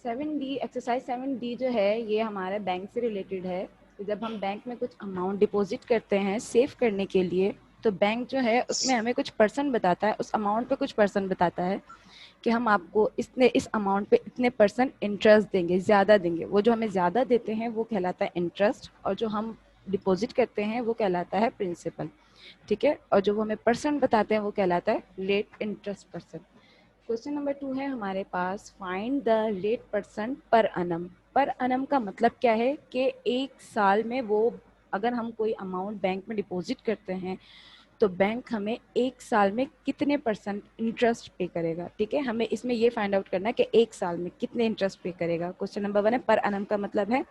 7D exercise 7D जो है ये हमारे बैंक से रिलेटेड है। तो जब हम बैंक में कुछ अमाउंट डिपॉजिट करते हैं सेव करने के लिए, तो बैंक जो है उसमें हमें कुछ परसेंट बताता है, उस अमाउंट पे कुछ परसेंट बताता है कि हम आपको इस अमाउंट पे इतने परसेंट इंटरेस्ट देंगे, ज़्यादा देंगे। वो जो हमें ज़्यादा देते हैं वो कहलाता है इंटरेस्ट, और जो हम डिपॉजिट करते हैं वो कहलाता है प्रिंसिपल। ठीक है, और जो वो हमें परसेंट बताते हैं वो कहलाता है rate interest percent. Question number 2 है हमारे पास, फाइंड द रेट परसेंट पर अनम। पर अनम का मतलब क्या है कि एक साल में वो, अगर हम कोई अमाउंट बैंक में डिपॉजिट करते हैं तो बैंक हमें एक साल में कितने परसेंट इंटरेस्ट पे करेगा। ठीक है, हमें इसमें ये फाइंड आउट करना है कि एक साल में कितने इंटरेस्ट पे करेगा। क्वेश्चन नंबर 1 है, पर अनम का मतलब है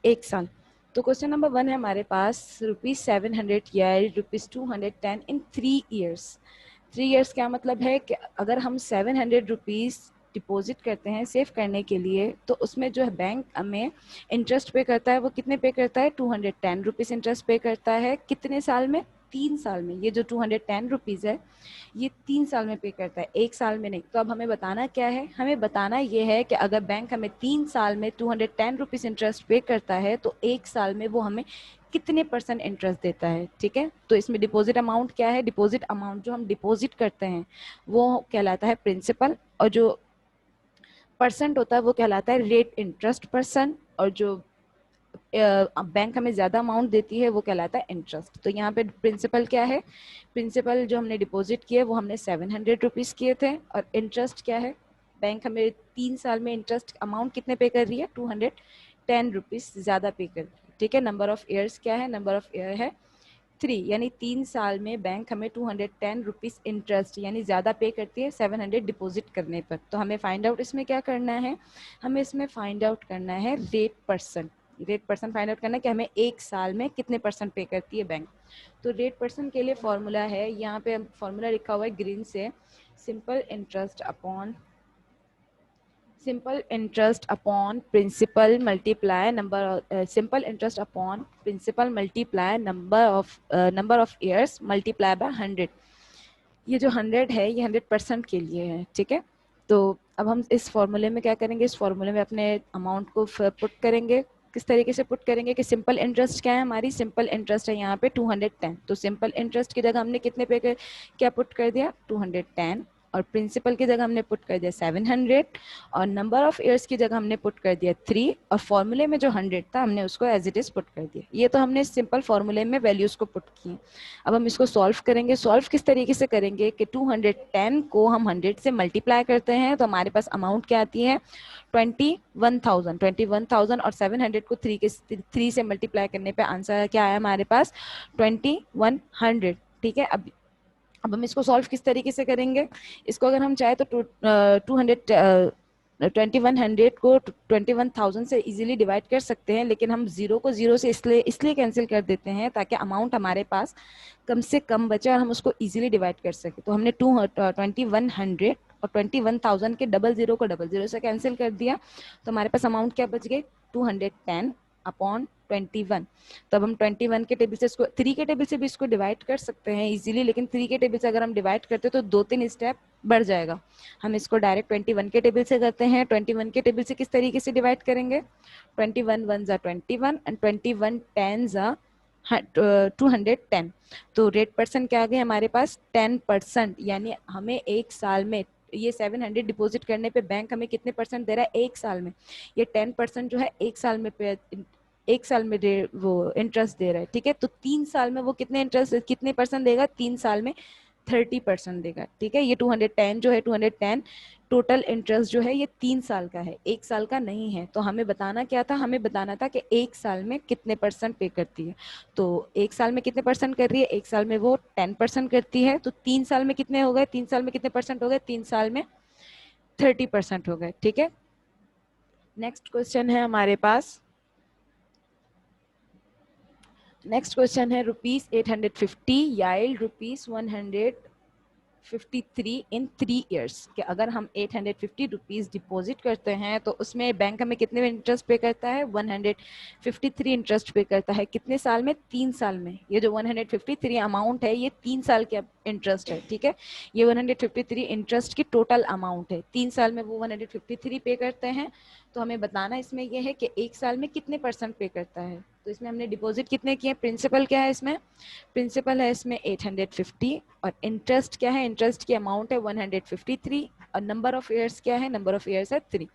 एक साल। तो क्वेश्चन नंबर 1 है हमारे पास, ₹700 या ₹210 इन 3 ईयर्स। 3 ईयर्स क्या मतलब है कि अगर हम ₹700 डिपॉजिट करते हैं सेव करने के लिए, तो उसमें जो है बैंक हमें इंटरेस्ट पे करता है, वो कितने पे करता है, ₹210 इंटरेस्ट पे करता है। कितने साल में, 3 साल में। ये जो ₹210 है ये 3 साल में पे करता है, एक साल में नहीं। तो अब हमें बताना क्या है, हमें बताना ये है कि अगर बैंक हमें 3 साल में ₹210 इंटरेस्ट पे करता है तो एक साल में वो हमें कितने परसेंट इंटरेस्ट देता है। ठीक है, तो इसमें डिपॉजिट अमाउंट क्या है, डिपॉजिट अमाउंट जो हम डिपॉजिट करते हैं वो कहलाता है प्रिंसिपल, और जो परसेंट होता है वो कहलाता है रेट इंटरेस्ट परसेंट, और जो बैंक हमें ज़्यादा अमाउंट देती है वो कहलाता है इंटरेस्ट। तो यहाँ पे प्रिंसिपल क्या है, प्रिंसिपल जो हमने डिपॉजिट किए वो हमने ₹700 किए थे, और इंटरेस्ट क्या है, बैंक हमें 3 साल में इंटरेस्ट अमाउंट कितने पे कर रही है, ₹210 ज़्यादा पे कर रही है। ठीक है, नंबर ऑफ ईयर्स क्या है, नंबर ऑफ ईयर है 3, यानी 3 साल में बैंक हमें ₹210 इंटरेस्ट यानी ज़्यादा पे करती है 700 डिपॉजिट करने पर। तो हमें फाइंड आउट इसमें क्या करना है, हमें इसमें फाइंड आउट करना है rate percent. Rate percent find out करना है कि हमें एक साल में कितने परसेंट पे करती है बैंक। तो रेट परसेंट के लिए फॉर्मूला है, यहाँ पे फॉर्मूला लिखा हुआ है ग्रीन से, simple interest upon principal multiply number, simple interest upon principal multiply number of years multiply by 100। ये जो 100 है ये 100% के लिए है। ठीक है, तो अब हम इस फॉर्मूले में क्या करेंगे, इस फॉर्मूले में अपने अमाउंट को पुट करेंगे। किस तरीके से पुट करेंगे कि सिंपल इंटरेस्ट क्या है, हमारी सिंपल इंटरेस्ट है यहाँ पे 210। तो सिंपल इंटरेस्ट की जगह हमने कितने पे क्या पुट कर दिया, 210, और प्रिंसिपल की जगह हमने पुट कर दिया 700, और नंबर ऑफ ईयर्स की जगह हमने पुट कर दिया 3, और फॉर्मूले में जो 100 था हमने उसको एज इट इज पुट कर दिया। ये तो हमने सिंपल फॉर्मूले में वैल्यूज को पुट की। अब हम इसको सॉल्व करेंगे। सॉल्व किस तरीके से करेंगे कि 210 को हम 100 से मल्टीप्लाई करते हैं तो हमारे पास अमाउंट क्या आती है, 21,000 और 700 को 3 से मल्टीप्लाई करने पे आंसर क्या आया हमारे पास, 2100। ठीक है, अब हम इसको सॉल्व किस तरीके से करेंगे, इसको अगर हम चाहे तो 2100 को 21,000 से इजीली डिवाइड कर सकते हैं, लेकिन हम जीरो को जीरो से इसलिए कैंसिल कर देते हैं ताकि अमाउंट हमारे पास कम से कम बचे और हम उसको इजीली डिवाइड कर सके। तो हमने 2100 और 21,000 के डबल जीरो को डबल जीरो से कैंसिल कर दिया, तो हमारे पास अमाउंट क्या बच गई, 210 अपॉन 21। तो अब हम 21 के टेबल से इसको 3 के टेबल से भी इसको डिवाइड कर सकते हैं इजीली, लेकिन 3 के टेबल से अगर हम डिवाइड करते हैं तो 2-3 स्टेप बढ़ जाएगा। हम इसको डायरेक्ट 21 के टेबल से करते हैं। 21 के टेबल से किस तरीके से डिवाइड करेंगे, 21 1 जा 21 एंड 21 10 जा 210। तो रेट परसेंट क्या आ गए हमारे पास, 10%, यानी हमें एक साल में ये 700 डिपॉजिट करने पे बैंक हमें कितने परसेंट दे रहा है, एक साल में ये 10% जो है एक साल में वो इंटरेस्ट दे रहा है। ठीक है, तो 3 साल में वो कितने परसेंट देगा, 3 साल में 30% देगा। ठीक है, ये 210 जो है 210 टोटल इंटरेस्ट जो है ये 3 साल का है, एक साल का नहीं है। तो हमें बताना क्या था, हमें बताना था कि एक साल में कितने परसेंट पे करती है। तो एक साल में कितने परसेंट कर रही है, एक साल में वो 10% करती है। तो 3 साल में कितने हो गए, 3 साल में कितने परसेंट हो गए, 3 साल में 30% हो गए। ठीक है, नेक्स्ट क्वेश्चन है हमारे पास, नेक्स्ट क्वेश्चन है ₹850 याइल्ड ₹153 इन 3 ईयर्स। कि अगर हम ₹850 डिपॉजिट करते हैं तो उसमें बैंक हमें कितने इंटरेस्ट पे करता है, 153 इंटरेस्ट पे करता है। कितने साल में, 3 साल में। ये जो 153 अमाउंट है ये 3 साल के इंटरेस्ट है। ठीक है, ये 153 इंटरेस्ट की टोटल अमाउंट है, 3 साल में वो 153 पे करते हैं। तो हमें बताना इसमें ये है कि एक साल में कितने % पे करता है। तो इसमें हमने डिपॉजिट कितने किए, प्रिंसिपल क्या है इसमें, प्रिंसिपल है इसमें 850 और इंटरेस्ट क्या है, इंटरेस्ट की अमाउंट है 153 और नंबर ऑफ ईयर्स क्या है, नंबर ऑफ ईयर्स है 3।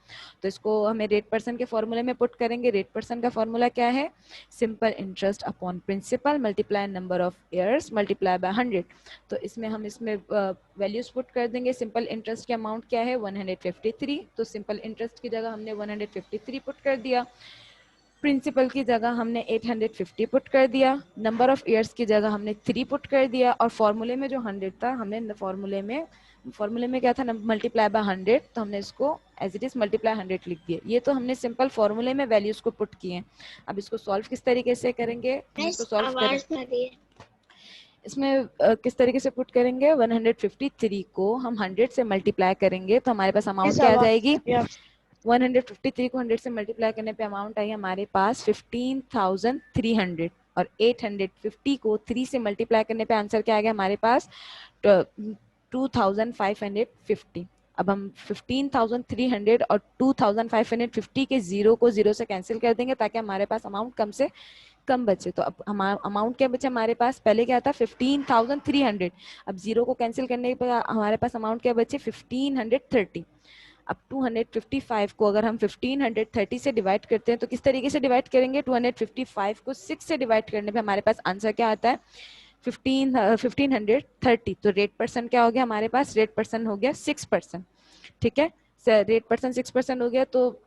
तो इसको हमें रेट परसेंट के फॉर्मूले में पुट करेंगे। रेट परसेंट का फॉर्मूला क्या है, simple interest upon principal multiply number of years multiply by 100। तो इसमें हम इसमें वैल्यूज पुट कर देंगे। सिंपल इंटरेस्ट की अमाउंट क्या है 153, तो सिंपल इंटरेस्ट की जगह हमने 153 पुट कर दिया, प्रिंसिपल की जगह हमने 850 पुट कर दिया, नंबर ऑफ ईयर्स की जगह हमने 3 पुट कर दिया और फॉर्मूले में जो 100 था हमने फॉर्मूले में क्या था, मल्टीप्लाई बाय 100, तो हमने इसको एज इट इज मल्टीप्लाई 100 लिख दिया। ये तो हमने सिंपल फॉर्मूले में वैल्यूज को पुट किए। अब इसको सॉल्व किस तरीके से करेंगे, हम इसको सॉल्व करें इसमें किस तरीके से पुट करेंगे, 153 को हम 100 से मल्टीप्लाई करेंगे तो हमारे पास अमाउंट क्या आ जाएगी, 153 को 100 से मल्टीप्लाई करने पे अमाउंट आई हमारे पास 15,300 और 850 को 3 से मल्टीप्लाई करने पे आंसर क्या आ गया हमारे पास 2,550। अब हम 15,300 और 2,550 के जीरो को जीरो से कैंसिल कर देंगे ताकि हमारे पास अमाउंट कम से कम बचे। तो अब हमारा अमाउंट क्या बचे हमारे पास, पहले क्या था 15,300, अब जीरो को कैंसिल करने पर हमारे पास अमाउंट क्या बचे 1,530। अब 255 को अगर हम 1530 से डिवाइड करते हैं तो किस तरीके से डिवाइड करेंगे, 255 को 6 से डिवाइड करने पे हमारे पास आंसर क्या आता है 1530। तो रेट परसेंट क्या हो गया हमारे पास, रेट परसेंट हो गया 6%। ठीक है, रेट परसेंट 6% हो गया। तो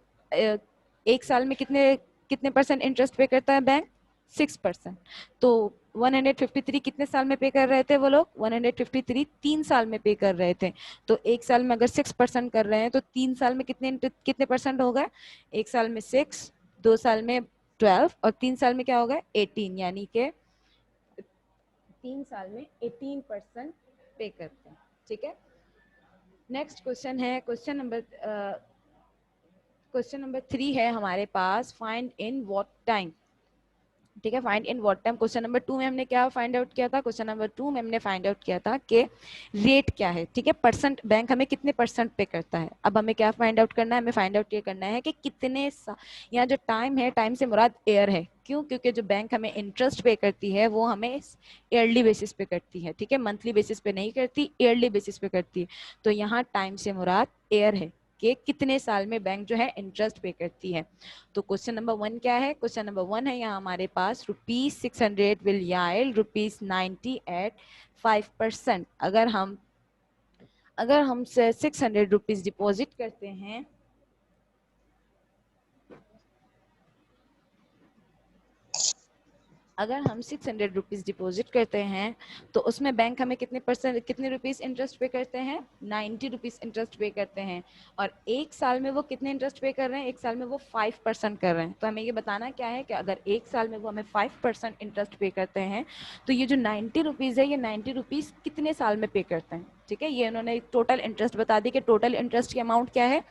एक साल में कितने कितने परसेंट इंटरेस्ट पे करता है बैंक, 6%। तो 153 कितने साल में पे कर रहे थे वो लोग, 153 3 साल में पे कर रहे थे। तो एक साल में अगर 6% कर रहे हैं तो 3 साल में कितने कितने परसेंट होगा, एक साल में 6, 2 साल में 12 और 3 साल में क्या होगा 18, यानी कि 3 साल में 18% पे करते हैं। ठीक है, नेक्स्ट क्वेश्चन है क्वेश्चन नंबर 3 है हमारे पास, फाइंड इन व्हाट टाइम। ठीक है, find in what time. Question number 2 में हमने क्या फाइंड आउट किया था, क्वेश्चन नंबर 2 में हमने फाइंड आउट किया था कि रेट क्या है। ठीक है, परसेंट बैंक हमें कितने परसेंट पे करता है। अब हमें क्या फाइंड आउट करना है, हमें फाइंड आउट ये करना है कि कितने, यहाँ जो टाइम है, टाइम से मुराद ईयर है। क्यों, क्योंकि जो बैंक हमें इंटरेस्ट पे करती है वो हमें ईयरली बेसिस पे करती है। ठीक है, मंथली बेसिस पे नहीं करती, ईयरली बेसिस पे करती है। तो यहाँ टाइम से मुराद ईयर है कि कितने साल में बैंक जो है इंटरेस्ट पे करती है। तो क्वेश्चन नंबर 1 क्या है, क्वेश्चन नंबर 1 है यहाँ हमारे पास, ₹600 विल याइल्ड ₹90 एट 5%। अगर हम से ₹600 डिपॉजिट करते हैं, अगर हम ₹600 डिपॉजिट करते हैं तो उसमें बैंक हमें कितने रुपीस इंटरेस्ट पे करते हैं, ₹90 इंटरेस्ट पे करते हैं। और एक साल में वो कितने इंटरेस्ट पे कर रहे हैं, एक साल में वो 5% कर रहे हैं। तो हमें ये बताना क्या है कि अगर एक साल में वो हमें 5% इंटरेस्ट पे करते हैं तो ये जो ₹90 है, ये ₹90 कितने साल में पे करते हैं। ठीक है, ये उन्होंने टोटल इंटरेस्ट बता दी कि टोटल इंटरेस्ट की अमाउंट क्या है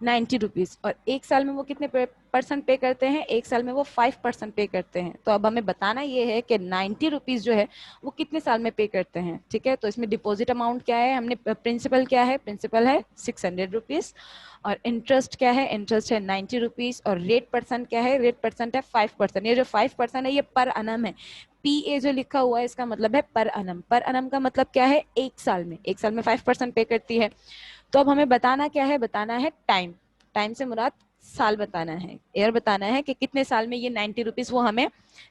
₹90 और एक साल में वो कितने परसेंट पे करते हैं, एक साल में वो 5% पे करते हैं। तो अब हमें बताना ये है कि ₹90 जो है वो कितने साल में पे करते हैं। ठीक है, तो इसमें डिपॉजिट अमाउंट क्या है, हमने प्रिंसिपल क्या है, प्रिंसिपल है ₹600 और इंटरेस्ट क्या है, इंटरेस्ट है ₹90 और रेट परसेंट क्या है, रेट परसेंट है 5%। ये जो 5% है ये पर अनम है, PA जो लिखा हुआ है इसका मतलब है पर अनम। पर अनम का मतलब क्या है, एक साल में 5% पे करती है। तो अब हमें बताना क्या है, बताना है टाइम। टाइम से मुराद साल बताना है, ईयर बताना है कि कितने साल में ये ₹90 वो हमें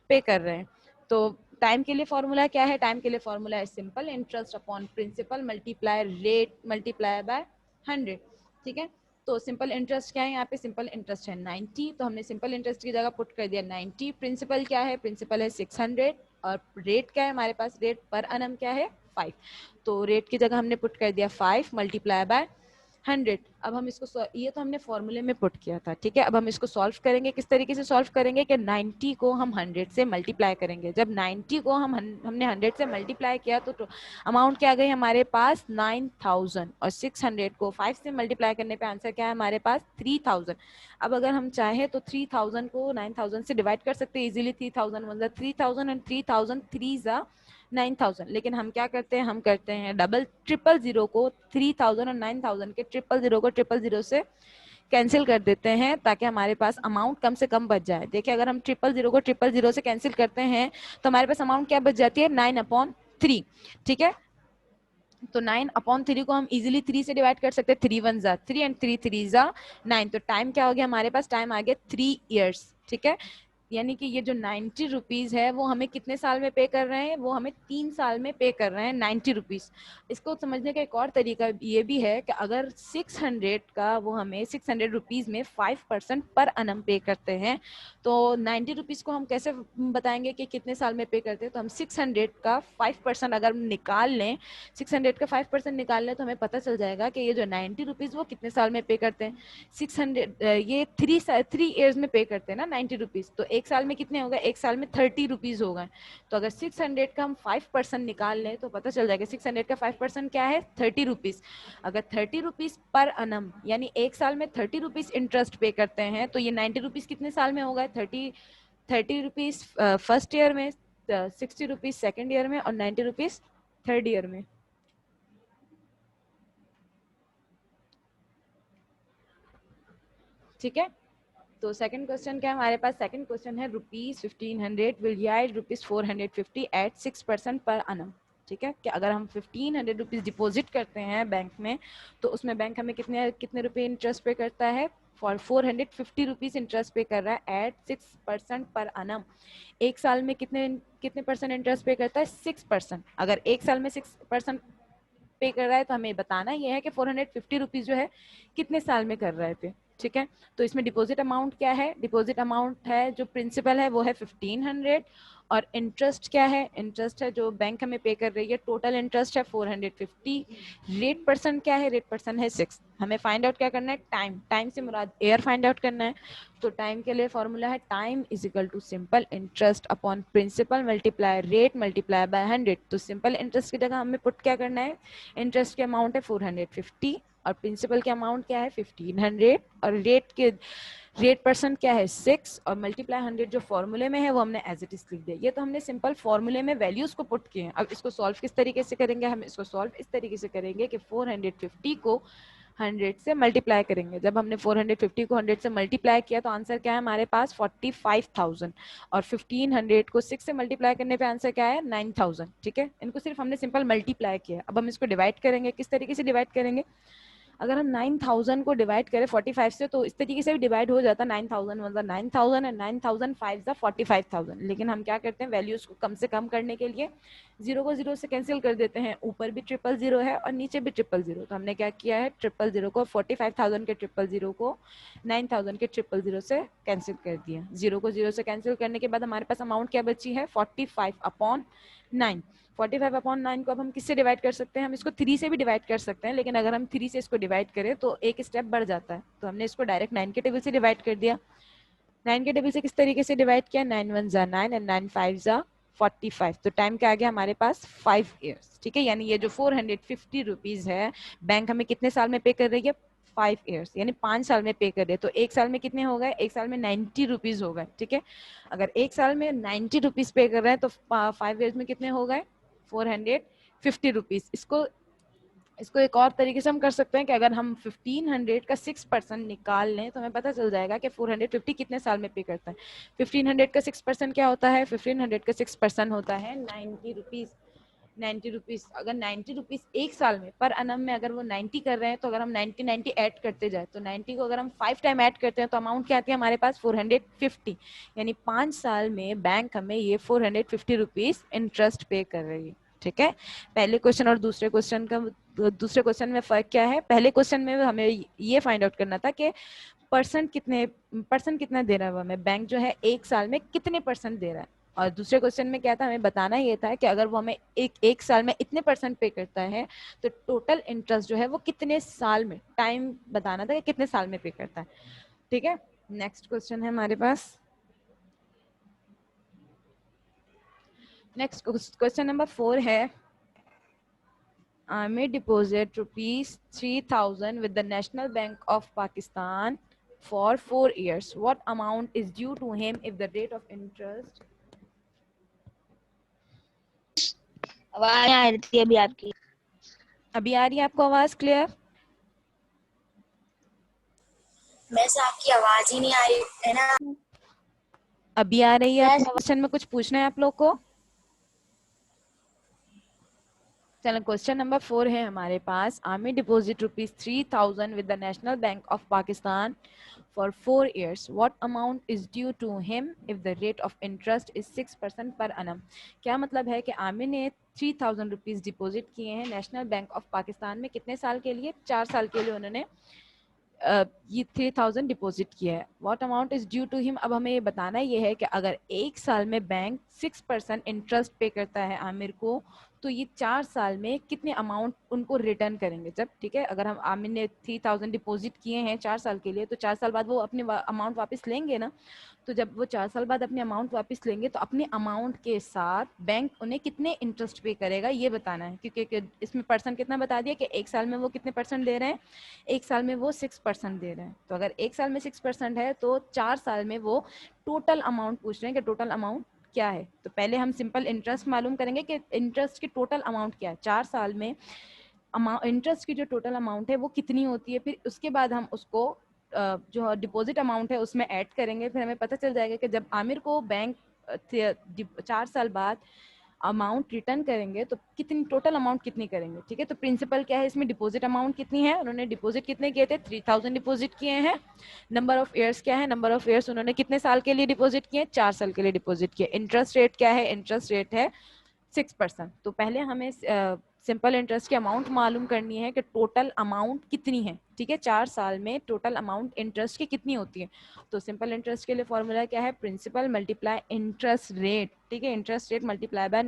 पे कर रहे हैं। तो टाइम के लिए फॉर्मूला क्या है, टाइम के लिए फॉर्मूला है simple interest upon principal multiply rate multiply by 100। ठीक है, तो सिंपल इंटरेस्ट क्या है, यहाँ पे सिंपल इंटरेस्ट है 90, तो हमने सिंपल इंटरेस्ट की जगह पुट कर दिया 90। प्रिंसिपल क्या है, प्रिंसिपल है 600 और रेट क्या है हमारे पास, रेट पर अनम क्या है 5। तो रेट की जगह हमने पुट कर दिया 5 मल्टीप्लाई बाय 100। अब हम इसको, ये तो हमने फॉर्मूले में पुट किया था। ठीक है, अब हम इसको सॉल्व करेंगे, किस तरीके से सॉल्व करेंगे कि 90 को हम 100 से मल्टीप्लाई करेंगे। जब 90 को हमने 100 से मल्टीप्लाई किया तो अमाउंट क्या आ गई हमारे पास 9000 और 600 को 5 से मल्टीप्लाई करने पे आंसर क्या है हमारे पास 3000। अब अगर हम चाहें तो 3000 को 9000 से डिवाइड कर सकते हैं इजीली। 3000 1 3000 एंड 3000 3 9000। लेकिन हम क्या करते हैं, हम करते हैं डबल ट्रिपल जीरो को 3000 और 9000 के ट्रिपल जीरो को ट्रिपल जीरो से कैंसिल कर देते हैं ताकि हमारे पास अमाउंट कम से कम बच जाए। देखिए अगर हम 000 को 000 से कैंसिल करते हैं तो हमारे पास अमाउंट क्या बच जाती है, 9/3। ठीक है, तो 9/3 को हम इजीली 3 से डिवाइड कर सकते हैं। 3 1 जा 3 एंड 3 3 जा 9। तो टाइम क्या हो गया हमारे पास, टाइम आ गया 3 इयर्स। ठीक है, यानी कि ये जो 90 रुपीज है वो हमें कितने साल में पे कर रहे हैं, वो हमें 3 साल में पे कर रहे हैं 90 रुपीज। इसको समझने का एक और तरीका ये भी है कि अगर 600 का वो हमें 600 रुपीज में 5% पर अनम पे करते हैं तो 90 रुपीज को हम कैसे बताएंगे कि कितने साल में पे करते हैं। तो हम 600 का 5% अगर निकाल लें, 600 का 5% निकाल लें तो हमें पता चल जाएगा कि ये जो 90 रुपीज वो कितने साल में पे करते हैं। 600 ये 3 ईयर्स में पे करते हैं ना 90 रुपीज, तो एक साल में कितने होगा, एक साल में 30 रुपीज होगा। तो अगर 600 का हम 5% निकाल लें तो पता चल जाएगा 600 का 5% क्या है, 30 रुपीज। अगर 30 रुपीज पर अनम यानी एक साल में 30 रुपीज इंटरेस्ट पे करते हैं तो ये 90 रुपीज कितने साल में होगा, 30 रुपीज फर्स्ट ईयर में, 60 रुपीज सेकेंड ईयर में और 90 रुपीज थर्ड ईयर में। ठीक है, तो सेकंड क्वेश्चन क्या है हमारे पास, सेकंड क्वेश्चन है ₹1500 विल yield ₹450 एट 6% पर annum। ठीक है, कि अगर हम 1500 रुपीज डिपॉजिट करते हैं बैंक में तो उसमें बैंक हमें कितने कितने रुपए इंटरेस्ट पे करता है, फॉर 450 रुपीज इंटरेस्ट पे कर रहा है एट 6% पर annum। एक साल में कितने कितने परसेंट इंटरेस्ट पे करता है, 6%। अगर एक साल में 6% पे कर रहा है तो हमें बताना ये है कि 450 रुपीज जो है कितने साल में कर रहा है पे। ठीक है, तो इसमें डिपॉजिट अमाउंट क्या है, डिपॉजिट अमाउंट है जो प्रिंसिपल है वो है 1500 और इंटरेस्ट क्या है, इंटरेस्ट है जो बैंक हमें पे कर रही है, टोटल इंटरेस्ट है 450। रेट परसेंट क्या है, रेट परसेंट है 6। हमें फाइंड आउट क्या करना है, टाइम, टाइम से मुराद एयर फाइंड आउट करना है। तो टाइम के लिए फॉर्मूला है time is equal to simple interest upon principal multiply rate multiply by 100। तो सिंपल इंटरेस्ट की जगह हमें पुट क्या करना है, इंटरेस्ट के अमाउंट है 450 और प्रिंसिपल के अमाउंट क्या है 1500 और रेट परसेंट क्या है 6 और मल्टीप्लाई 100 जो फॉर्मूले में है वो हमने एज इट इज लिख दिया। ये तो हमने सिंपल फॉर्मूले में वैल्यूज को पुट किए हैं। अब इसको सॉल्व किस तरीके से करेंगे, हम इसको सॉल्व इस तरीके से करेंगे कि 450 को 100 से मल्टीप्लाई करेंगे। जब हमने 450 को 100 से मल्टीप्लाई किया तो आंसर क्या है हमारे पास 45,000 और 1500 को 6 से मल्टीप्लाई करने पे आंसर क्या है 9,000। ठीक है, इनको सिर्फ हमने सिंपल मल्टीप्लाई किया। अब हम इसको डिवाइड करेंगे, किस तरीके से डिवाइड करेंगे, अगर हम 9,000 को डिवाइड करें 45 से तो इस तरीके से भी डिवाइड हो जाता, 9,000 मतलब 9,000 एंड 9,000 5 45,000। लेकिन हम क्या करते हैं, वैल्यूज को कम से कम करने के लिए जीरो को जीरो से कैंसिल कर देते हैं। ऊपर भी 000 है और नीचे भी 000। तो हमने क्या किया है, 000 को 45,000 के 000 को 9,000 के 000 से कैंसिल कर दिया। जीरो को जीरो से कैंसिल करने के बाद हमारे पास अमाउंट क्या बची है 45/9। 45/9 को अब हम किससे डिवाइड कर सकते हैं, हम इसको 3 से भी डिवाइड कर सकते हैं, लेकिन अगर हम 3 से इसको डिवाइड करें तो एक स्टेप बढ़ जाता है। तो हमने इसको डायरेक्ट 9 के टेबल से डिवाइड कर दिया। 9 के टेबल से किस तरीके से डिवाइड किया, 9 1 जा 9 एंड 9 5 जा 45। तो टाइम क्या आ गया हमारे पास 5 ईयर्स। ठीक है, यानी ये जो 450 रुपीज है बैंक हमें कितने साल में पे कर रही है, 5 ईयर्स यानी 5 साल में पे कर रहे। तो एक साल में कितने हो गए, एक साल में 90 रुपीज हो गए। ठीक है, अगर एक साल में 90 रुपीज पे कर रहे हैं तो 5 ईयर्स में कितने हो गए 450 रुपीज। इसको इसको एक और तरीके से हम कर सकते हैं कि अगर हम 1500 का 6% निकाल लें तो हमें पता चल जाएगा कि 450 कितने साल में पे करता है। 1500 का 6% क्या होता है, 1500 का 6% होता है 90 रुपीज। 90 रुपीज, अगर 90 रुपीज एक साल में पर अनम में अगर वो 90 कर रहे हैं तो अगर हम 90 90 ऐड करते जाए तो 90 को अगर हम 5 टाइम ऐड करते हैं तो अमाउंट क्या आती है हमारे पास 450। यानी 5 साल में बैंक हमें ये 450 रुपीज इंटरेस्ट पे कर रही है। ठीक है, पहले क्वेश्चन और दूसरे क्वेश्चन का, दूसरे क्वेश्चन में फर्क क्या है, पहले क्वेश्चन में हमें ये फाइंड आउट करना था कि परसेंट कितना दे रहा है हमें बैंक जो है एक साल में कितने परसेंट दे रहा है। और दूसरे क्वेश्चन में क्या था, हमें बताना ये था कि अगर वो हमें एक साल में इतने परसेंट पे करता है तो टोटल इंटरेस्ट जो है वो कितने साल में, टाइम बताना था कि कितने साल में पे करता है। ठीक है, नेक्स्ट क्वेश्चन है हमारे पास, नेक्स्ट क्वेश्चन नंबर 4 है, I may deposit ₹3,000 with the National Bank of Pakistan for 4 years. What amount is due to him if the rate of interest? आवाज आ रही थी अभी आपकी, अभी आ रही है आपको आवाज क्लियर? वैसे आपकी आवाज ही नहीं आ रही है ना। अभी आ रही है? मैं क्वेश्चन में कुछ पूछना है आप लोग को? चलो क्वेश्चन नंबर 4 है हमारे पास। Army deposit ₹3,000 with the National Bank of Pakistan for 4 years. What amount is due to him if the rate of interest is 6% per annum? क्या मतलब है कि आर्मी ने 3,000 रुपीज डिपॉजिट किए हैं नेशनल बैंक ऑफ पाकिस्तान में। कितने साल के लिए? 4 साल के लिए उन्होंने ये 3,000 डिपॉजिट किया है। What amount is due to him? अब हमें ये बताना ये है कि अगर एक साल में बैंक 6% इंटरेस्ट पे करता है आमिर को, तो ये 4 साल में कितने अमाउंट उनको रिटर्न करेंगे जब, ठीक है, अगर हम आमिर ने 3,000 डिपॉजिट किए हैं 4 साल के लिए, तो 4 साल बाद वो अपने अमाउंट वापस लेंगे ना। तो जब वो 4 साल बाद अपने अमाउंट वापस लेंगे तो अपने अमाउंट के साथ बैंक उन्हें कितने इंटरेस्ट पे करेगा ये बताना है, क्योंकि इसमें परसेंट कितना बता दिया कि एक साल में वो कितने परसेंट दे रहे हैं, एक साल में वो 6% दे रहे हैं। तो अगर एक साल में 6% है तो 4 साल में वो टोटल अमाउंट पूछ रहे हैं कि टोटल अमाउंट क्या है। तो पहले हम सिंपल इंटरेस्ट मालूम करेंगे कि इंटरेस्ट की टोटल अमाउंट क्या है, 4 साल में इंटरेस्ट की जो टोटल अमाउंट है वो कितनी होती है। फिर उसके बाद हम उसको जो डिपॉजिट अमाउंट है उसमें ऐड करेंगे। फिर हमें पता चल जाएगा कि जब आमिर को बैंक 4 साल बाद अमाउंट रिटर्न करेंगे तो कितनी टोटल अमाउंट कितनी करेंगे, ठीक है। तो प्रिंसिपल क्या है इसमें, डिपॉजिट अमाउंट कितनी है, उन्होंने डिपॉजिट कितने किए थे, 3,000 डिपॉजिट किए हैं। नंबर ऑफ ईयर्स क्या है, नंबर ऑफ ईयर्स उन्होंने कितने साल के लिए डिपॉजिट किए, 4 साल के लिए डिपॉजिट किए। इंटरेस्ट रेट क्या है, इंटरेस्ट रेट है 6%। तो पहले हमें सिंपल इंटरेस्ट की अमाउंट मालूम करनी है कि टोटल अमाउंट कितनी है, ठीक है, 4 साल में टोटल अमाउंट इंटरेस्ट की कितनी होती है। तो सिंपल इंटरेस्ट के लिए फॉर्मूला क्या है, प्रिंसिपल मल्टीप्लाई इंटरेस्ट रेट, ठीक है, interest rate multiply by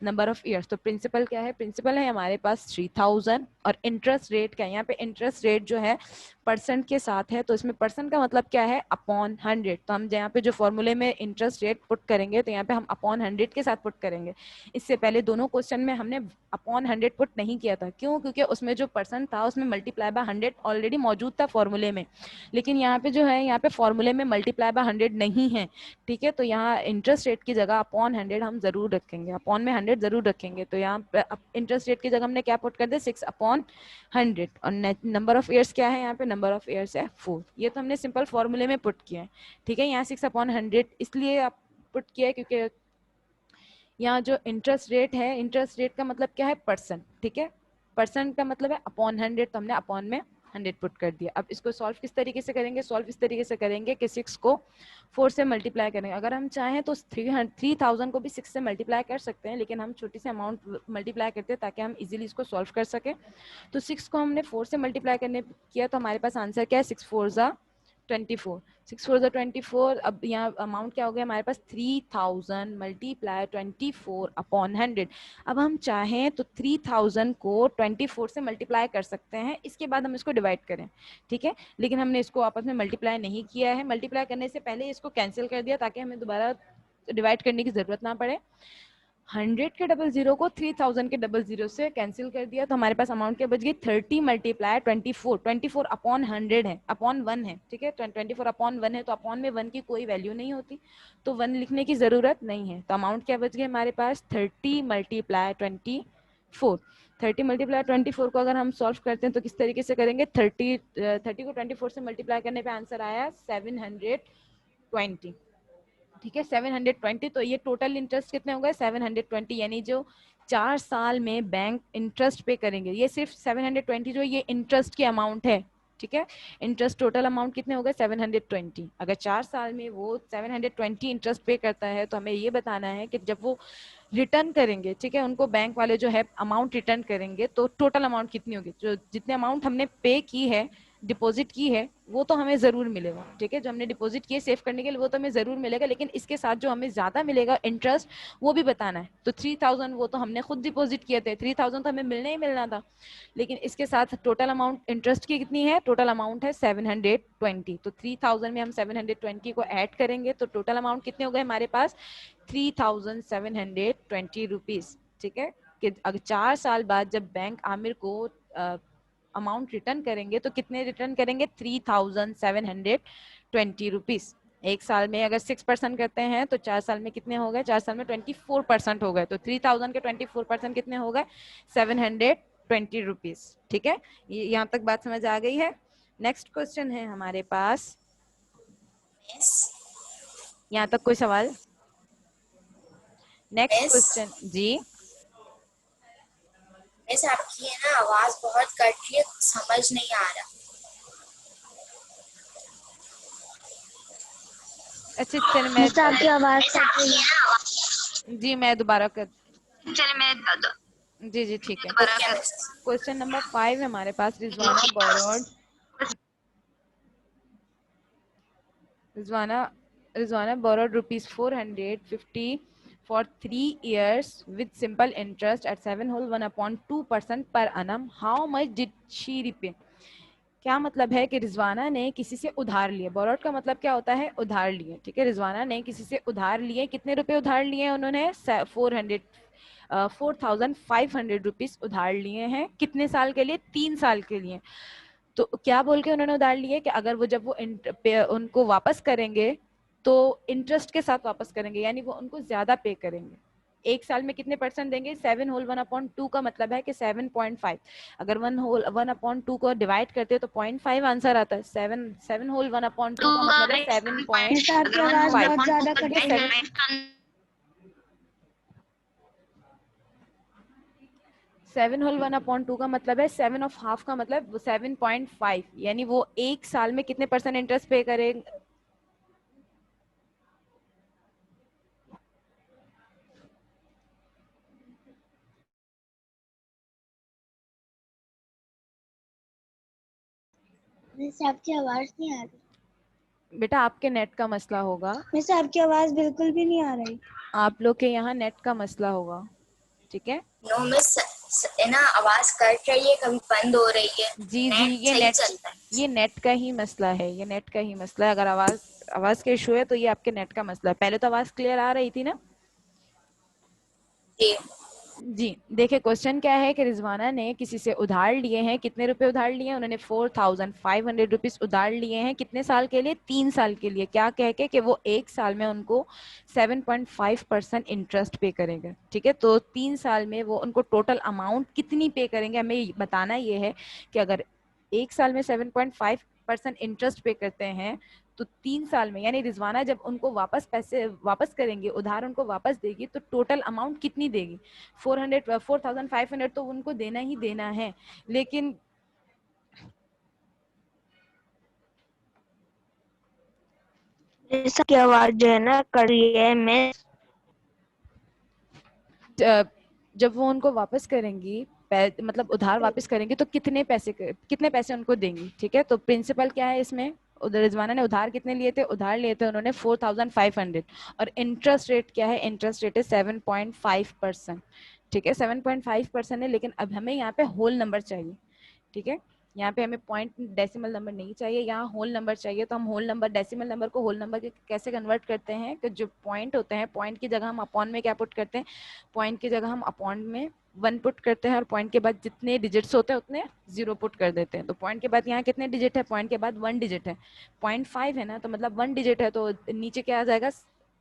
number of years. तो प्रिंसिपल क्या है, प्रिंसिपल है हमारे पास 3,000 और इंटरेस्ट रेट क्या है, यहाँ पे इंटरेस्ट रेट जो है परसेंट के साथ है, तो इसमें परसेंट का मतलब क्या है, अपॉन 100। तो हम यहाँ पे जो फॉर्मूले में इंटरेस्ट रेट पुट करेंगे तो यहाँ पे हम अपॉन 100 के साथ पुट करेंगे। इससे पहले दोनों क्वेश्चन में हमने अपॉन 100 पुट नहीं किया था, क्यों, क्योंकि उसमें जो परसेंट था उसमें मल्टीप्लाई बाय 100 ऑलरेडी मौजूद था फॉर्मूले में। लेकिन यहाँ पे जो है, यहाँ पे फॉर्मूले में मल्टीप्लाई बाय 100 नहीं है, ठीक है। तो यहाँ इंटरेस्ट रेट की जगह अपॉन 100 हम जरूर रखेंगे, अपॉन में 100 जरूर रखेंगे। तो यहाँ पे इंटरेस्ट रेट की जगह हमने क्या पुट कर दिया, 6/100। और नंबर ऑफ ईयर्स क्या है, यहाँ पे नंबर ऑफ ईयर्स है 4। ये तो हमने सिंपल फॉर्मूले में पुट किया है, ठीक है। यहाँ 6/100 इसलिए आप पुट किया है क्योंकि यहाँ जो इंटरेस्ट रेट है, इंटरेस्ट रेट का मतलब क्या है, परसेंट, ठीक है, परसेंट का मतलब है अपॉन 100, तो हमने अपॉन में 100 पुट कर दिया। अब इसको सॉल्व किस तरीके से करेंगे, सॉल्व इस तरीके से करेंगे कि 6 को 4 से मल्टीप्लाई करेंगे। अगर हम चाहें तो 3,000 को भी 6 से मल्टीप्लाई कर सकते हैं, लेकिन हम छोटी सी अमाउंट मल्टीप्लाई करते हैं ताकि हम इजीली इसको सॉल्व कर सकें। तो 6 को हमने 4 से मल्टीप्लाई करने किया तो हमारे पास आंसर क्या है, 6 4 ज़ा 24, 6 4 ज़ा 24। अब यहाँ अमाउंट क्या हो गया हमारे पास, 3,000 मल्टीप्लाई 24/100। अब हम चाहें तो 3,000 को 24 से मल्टीप्लाई कर सकते हैं, इसके बाद हम इसको डिवाइड करें, ठीक है। लेकिन हमने इसको आपस में मल्टीप्लाई नहीं किया है, मल्टीप्लाई करने से पहले इसको कैंसिल कर दिया ताकि हमें दोबारा डिवाइड करने की जरूरत ना पड़े। 100 के 00 को 3,000 के 00 से कैंसिल कर दिया तो हमारे पास अमाउंट क्या बच गई, 30 मल्टीप्लाई 24, 24 अपॉन 100 है, अपॉन 1 है, ठीक है। 24 अपॉन 1 है तो अपॉन में 1 की कोई वैल्यू नहीं होती, तो 1 लिखने की जरूरत नहीं है। तो अमाउंट क्या बच गई हमारे पास, 30 मल्टीप्लाई 24। 30 मल्टीप्लाई 24 को अगर हम सॉल्व करते हैं तो किस तरीके से करेंगे, 30 को 24 से मल्टीप्लाई करने पे आंसर आया 720, ठीक है, 720। तो ये टोटल इंटरेस्ट कितने हो गए, 720, यानी जो 4 साल में बैंक इंटरेस्ट पे करेंगे, ये सिर्फ 720 जो ये इंटरेस्ट की अमाउंट है, ठीक है। इंटरेस्ट टोटल अमाउंट कितने हो गए, 720। अगर 4 साल में वो 720 इंटरेस्ट पे करता है तो हमें ये बताना है कि जब वो रिटर्न करेंगे, ठीक है, उनको बैंक वाले जो है अमाउंट रिटर्न करेंगे तो टोटल अमाउंट कितनी होगी। जो जितने अमाउंट हमने पे की है, डिपॉजिट की है, वो तो हमें जरूर मिलेगा, ठीक है, जो हमने डिपॉजिट किए सेव करने के लिए वो तो हमें जरूर मिलेगा, लेकिन इसके साथ जो हमें ज्यादा मिलेगा इंटरेस्ट वो भी बताना है। तो 3,000 वो तो हमने खुद डिपॉजिट किए थे, 3,000 तो हमें मिलना ही मिलना था, लेकिन इसके साथ टोटल अमाउंट इंटरेस्ट की कितनी है, टोटल अमाउंट है 720। तो 3,000 में हम 720 को ऐड करेंगे तो टोटल अमाउंट कितने हो गए हमारे पास, 3,720 रुपीज, ठीक है। कि अगर 4 साल बाद जब बैंक आमिर को अमाउंट रिटर्न करेंगे तो कितने रिटर्न करेंगे, 3,720 रुपीज। एक साल में अगर 6% करते हैं तो 4 साल में कितने हो गए, 4 साल में 24% हो गए। तो 3,000 के 24% कितने हो गए, 720 रुपीज, ठीक है। यहाँ तक बात समझ आ गई है। नेक्स्ट क्वेश्चन है हमारे पास, मिस यहाँ तक कोई सवाल? नेक्स्ट मिस क्वेश्चन जी। मिस आपकी है ना आवाज बहुत कट रही है, समझ नहीं आ रहा। अच्छा चलिए मैं मिस आपकी आवाज मिस कट आपकी रही है है। ना आवाज, जी मैं दोबारा कर चलिए मैं जी जी ठीक है। दोबारा कर। क्वेश्चन नंबर 5 है हमारे पास। Rizwana borrowed Rizwana Rizwana borrowed rupees 450 for 3 years with simple interest at 7 whole 1/2% per annum. How much did she repay? क्या मतलब है कि रिजवाना ने किसी से उधार लिए। बोरोड का मतलब क्या होता है? उधार लिए। ठीक है, रिजवाना ने किसी से उधार लिए। कितने रुपए उधार लिए उन्होंने? 4,500 रुपीज उधार लिए हैं। कितने साल के लिए? 3 साल के लिए। तो क्या बोल के उन्होंने उधार लिए कि अगर वो जब वो उनको वापस करेंगे तो इंटरेस्ट के साथ वापस करेंगे, यानी वो उनको ज्यादा पे करेंगे। एक साल में कितने परसेंट देंगे? 7 होल 1/2 का मतलब है कि 7.5। अगर 1/2 को डिवाइड करते हैं तो 0.5 आंसर आता है। 7 होल 1/2 का मतलब है 7.5। मिस आपकी आवाज बहुत ज्यादा कट रही है। 7 होल 1/2 का मतलब है 7 ऑफ हाफ का मतलब 7.5, यानी वो एक साल में कितने परसेंट इंटरेस्ट पे करेंगे? मिस आपकी आवाज नहीं आ रही। बेटा आपके नेट का मसला होगा। मिस आपकी आवाज बिल्कुल भी नहीं आ रही। आप लोग के यहाँ नेट का मसला होगा। ठीक है नो मिस, है ना आवाज कट रही है, कभी बंद हो रही है। जी जी, नेट सही चलता है। ये नेट का ही मसला है। ये नेट का ही मसला है। अगर आवाज आवाज का इशू है तो ये आपके नेट का मसला है। पहले तो आवाज क्लियर आ रही थी ना? जी जी देखिए, क्वेश्चन क्या है कि रिजवाना ने किसी से उधार लिए हैं। कितने रुपए उधार लिए हैं उन्होंने? 4,500 रुपीज उधार लिए हैं। कितने साल के लिए? 3 साल के लिए। क्या कह के कि वो एक साल में उनको 7.5% इंटरेस्ट पे करेंगे। ठीक है, तो 3 साल में वो उनको टोटल अमाउंट कितनी पे करेंगे, हमें बताना ये है कि अगर एक साल में 7.5% इंटरेस्ट पे करते हैं तो 3 साल में, यानी रिजवाना जब उनको वापस पैसे वापस करेंगे, उधार उनको वापस देगी, तो टोटल अमाउंट कितनी देगी? 4,500 तो उनको देना ही देना है। लेकिन मिस आपकी आवाज जो है ना कट रही है। मिस जब वो उनको वापस करेंगी, मतलब उधार वापस करेंगे, तो कितने पैसे उनको देंगी। ठीक है, तो प्रिंसिपल क्या है इसमें? उधर रिजवाना ने उधार कितने लिए थे? उधार लिए थे उन्होंने 4,500। और इंटरेस्ट रेट क्या है? इंटरेस्ट रेट है 7.5%। ठीक है, 7.5% है। लेकिन अब हमें यहाँ पे होल नंबर चाहिए। ठीक है, यहाँ पे हमें पॉइंट डेसिमल नंबर नहीं चाहिए, यहाँ होल नंबर चाहिए। तो हम होल नंबर, डेसिमल नंबर को होल नंबर के कैसे कन्वर्ट करते हैं कि जो पॉइंट होते हैं, पॉइंट की जगह हम अपॉन में क्या पुट करते हैं? पॉइंट की जगह हम अपॉन में 1 पुट करते हैं और पॉइंट के बाद जितने डिजिट्स होते हैं उतने 0 पुट कर देते हैं। तो पॉइंट के बाद यहाँ कितने डिजिट है? पॉइंट के बाद 1 डिजिट है। 0.5 है ना, तो मतलब 1 डिजिट है, तो नीचे क्या आ जाएगा?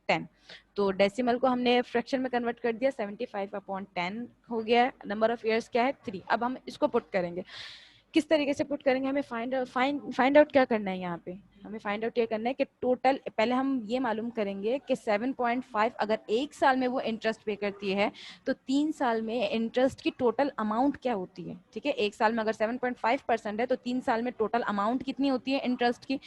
10। तो डेसिमल को हमने फ्रैक्शन में कन्वर्ट कर दिया, 75/10 हो गया। नंबर ऑफ ईयर्स क्या है? 3। अब हम इसको पुट करेंगे। किस तरीके से पुट करेंगे? हमें फाइंड आउट क्या करना है? यहाँ पे हमें फाइंड आउट ये करना है कि टोटल, पहले हम ये मालूम करेंगे कि 7.5 अगर एक साल में वो इंटरेस्ट पे करती है तो 3 साल में इंटरेस्ट की टोटल अमाउंट क्या होती है। ठीक है, एक साल में अगर 7.5% है तो 3 साल में टोटल अमाउंट कितनी होती है इंटरेस्ट की।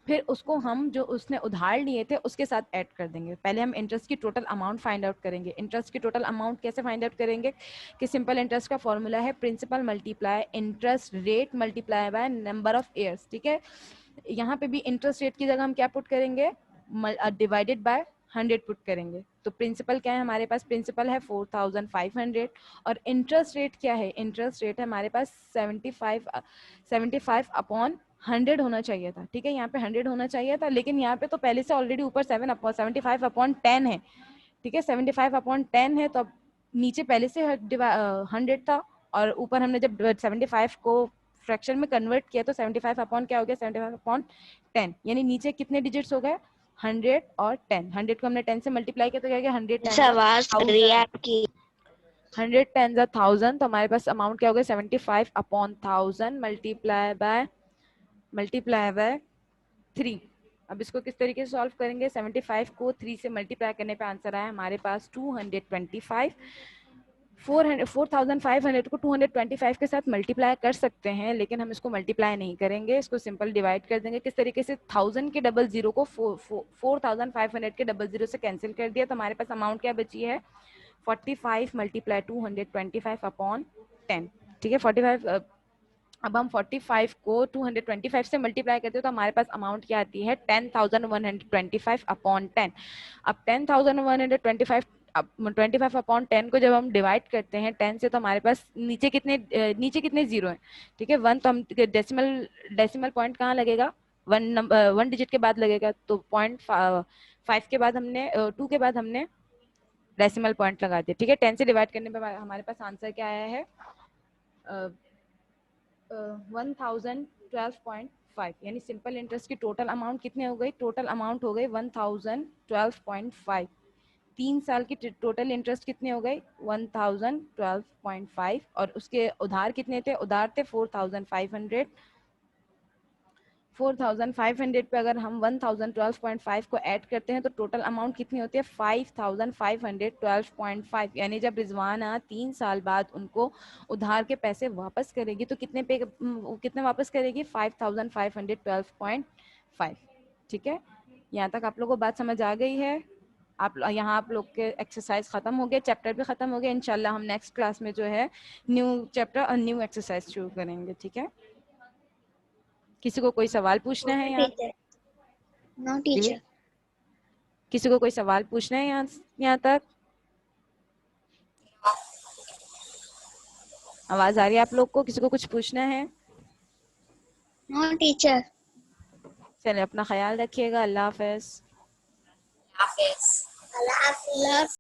फिर उसको हम जो उसने उधार लिए थे उसके साथ ऐड कर देंगे। पहले हम इंटरेस्ट की टोटल अमाउंट फाइंड आउट करेंगे। इंटरेस्ट की टोटल अमाउंट कैसे फाइंड आउट करेंगे? कि सिंपल इंटरेस्ट का फॉर्मूला है principal multiply interest rate multiply by number of years. ठीक है, यहाँ पे भी इंटरेस्ट रेट की जगह हम क्या पुट करेंगे? डिवाइडेड बाय 100 पुट करेंगे। तो प्रिंसिपल क्या है हमारे पास? प्रिंसिपल है 4,500 और इंटरेस्ट रेट क्या है? इंटरेस्ट रेट है हमारे पास 75/100 होना चाहिए था। ठीक है, यहाँ पे 100 होना चाहिए था, लेकिन यहाँ पे तो पहले से ऑलरेडी ऊपर 75/10 है। ठीक है, 75/10 है, तो अब नीचे पहले से 100 था और ऊपर हमने जब 75 को फ्रैक्शन में कन्वर्ट किया तो 75 अपॉन क्या हो गया? 75/10, यानी नीचे कितने डिजिट्स हो गए? 100 और 10। 100 को हमने 10 से मल्टीप्लाई किया तो क्या हो गया? 100 मिस 10 आवाज कट रही है आपकी। 100 10 1000, तो हमारे पास अमाउंट क्या हो गया? 75/1000 मल्टीप्लाई बाय 3। अब इसको किस तरीके से सॉल्व करेंगे? 75 को 3 से मल्टीप्लाई करने पे आंसर आया हमारे पास 225। 4500 को 225 के साथ मल्टीप्लाई कर सकते हैं, लेकिन हम इसको मल्टीप्लाई नहीं करेंगे, इसको सिंपल डिवाइड कर देंगे। किस तरीके से? 1000 के डबल जीरो को 4500 के डबल जीरो से कैंसिल कर दिया, तो हमारे पास अमाउंट क्या बची है? 45 मल्टीप्लाई 225 अपॉन 10। ठीक है, 45। अब हम 45 को 225 से मल्टीप्लाई करते हैं तो हमारे पास अमाउंट क्या आती है? 10,125 अपॉन 10। अब 10,125 अब 25 अपॉन 10 को जब हम डिवाइड करते हैं 10 से, तो हमारे पास नीचे कितने जीरो हैं? ठीक है, 1, तो हम डेसिमल पॉइंट कहाँ लगेगा? 1 डिजिट के बाद लगेगा, तो 0.5 के बाद हमने 2 के बाद हमने डेसिमल पॉइंट लगा दिया। ठीक है, 10 से डिवाइड करने पे हमारे पास आंसर क्या आया है? 1012.5, यानी सिंपल इंटरेस्ट की टोटल अमाउंट कितनी हो गई? टोटल अमाउंट हो गई 1012.5। 3 साल की टोटल इंटरेस्ट कितनी हो गई? 1012.5। और उसके उधार कितने थे? उधार थे 4500। 4500 पे अगर हम 1012.5 को ऐड करते हैं तो टोटल अमाउंट कितनी होती है? 5512.5। यानी जब रिजवाना 3 साल बाद उनको उधार के पैसे वापस करेगी तो कितने वापस करेगी? 5512.5। ठीक है, यहाँ तक आप लोगों को बात समझ आ गई है? आप लोग के एक्सरसाइज खत्म हो गए, चैप्टर भी खत्म हो गए। इंशाल्लाह हम नेक्स्ट क्लास में जो है न्यू चैप्टर और न्यू एक्सरसाइज शुरू करेंगे। ठीक है, किसी को कोई सवाल पूछना है यहाँ? टीचर। नो जी, टीचर। किसी को कोई सवाल पूछना है यहाँ तक? आवाज आ रही है आप लोग को? किसी को कुछ पूछना है? No teacher. चलिए, अपना ख्याल रखिएगा। अल्लाह हाफिज। हाफिज। अल्लाह हाफिज।